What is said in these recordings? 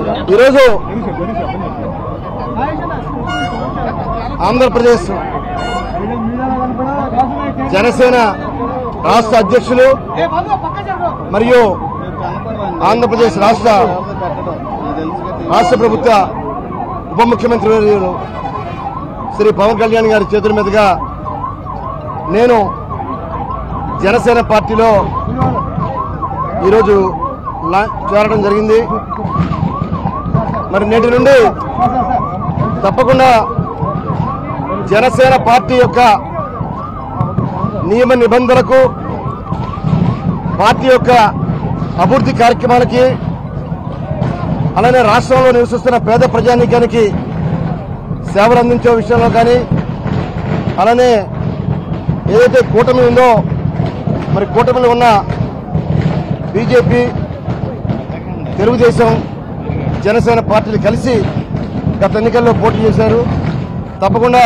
ఈరోజు ఆంధ్రప్రదేశ్ జనసేన రాష్ట్ర అధ్యక్షులు మరియు ఆంధ్రప్రదేశ్ రాష్ట్ర ప్రభుత్వ ఉప ముఖ్యమంత్రి వర్యులు శ్రీ పవన్ కళ్యాణ్ గారి చేతుల మీదుగా నేను జనసేన పార్టీలో ఈరోజు చేరడం జరిగింది. మరి నేటి నుండి తప్పకుండా జనసేన పార్టీ యొక్క నియమ నిబంధనలకు, పార్టీ యొక్క అభివృద్ధి కార్యక్రమాలకి, అలానే రాష్ట్రంలో నివసిస్తున్న పేద ప్రజానీకానికి సేవలు అందించే విషయంలో కానీ, అలానే ఏదైతే కూటమి ఉందో మరి కూటమిలో ఉన్న బీజేపీ, తెలుగుదేశం, జనసేన పార్టీలు కలిసి గత ఎన్నికల్లో పోటీ చేశారు. తప్పకుండా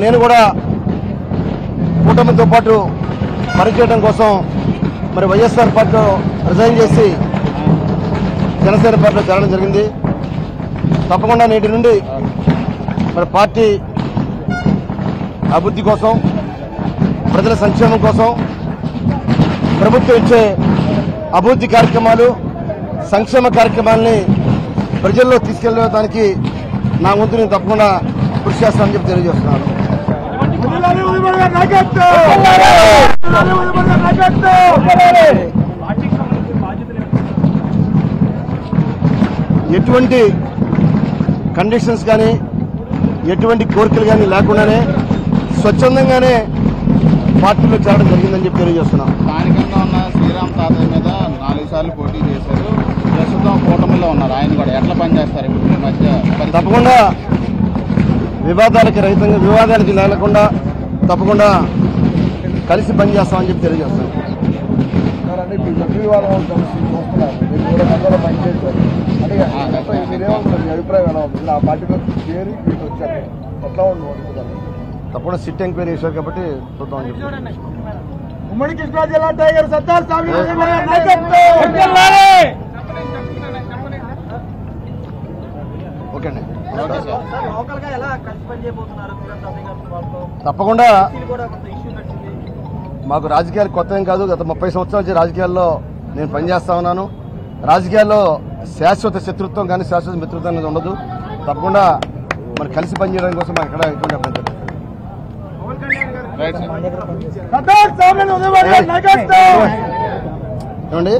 నేను కూడా కూటమితో పాటు పనిచేయడం కోసం మరి వైఎస్ఆర్ పార్టీలో రిజైన్ చేసి జనసేన పార్టీలో చేరడం జరిగింది. తప్పకుండా నేటి నుండి మరి పార్టీ అభివృద్ధి కోసం, ప్రజల సంక్షేమం కోసం, ప్రభుత్వం ఇచ్చే అభివృద్ధి కార్యక్రమాలు, సంక్షేమ కార్యక్రమాలని ప్రజల్లో తీసుకెళ్లడానికి నా వంతు నేను తప్పకుండా కృషి చేస్తానని చెప్పి తెలియజేస్తున్నాను. ఎటువంటి కండిషన్స్ కానీ, ఎటువంటి కోరికలు కానీ లేకుండానే స్వచ్ఛందంగానే పార్టీలో చేరడం జరిగిందని చెప్పి తెలియజేస్తున్నాం. స్థానికంగా ఉన్న శ్రీరామ్ తాతయ్య మీద 4 సార్లు పోటీ చేశారు. ప్రస్తుతం కూటమిలో ఉన్నారు. ఆయన కూడా ఎట్లా పనిచేస్తారు ఇప్పుడు మీ మధ్య? తప్పకుండా వివాదాలకి రహితంగా, వివాదాలకి లేకుండా తప్పకుండా కలిసి పనిచేస్తామని చెప్పి తెలియజేస్తాం. తప్పకుండా సిట్ ఎంక్వైరీ చేశారు కాబట్టి చూద్దామని చెప్పి. ఉమ్మడి కృష్ణా జిల్లా టైగర్ సత్తార్ స్వామి ఓకే అండి. తప్పకుండా మాకు రాజకీయాలు కొత్త ఏం కాదు. గత 30 సంవత్సరాల నుంచి రాజకీయాల్లో నేను పనిచేస్తా ఉన్నాను. రాజకీయాల్లో శాశ్వత శత్రుత్వం కానీ శాశ్వత మిత్రత్వం అనేది ఉండదు. తప్పకుండా మరి కలిసి పనిచేయడం కోసం మాకు ఎక్కడ ఎటువంటి అభ్యంతరం ఏమండి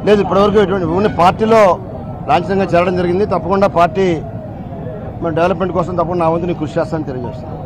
లేదు. ఇప్పటివరకు ఎటువంటి పార్టీలో లాంఛనంగా చేరడం జరిగింది. తప్పకుండా పార్టీ డెవలప్మెంట్ కోసం తప్పకుండా నా వంతు కృషి చేస్తానని తెలియజేస్తాను.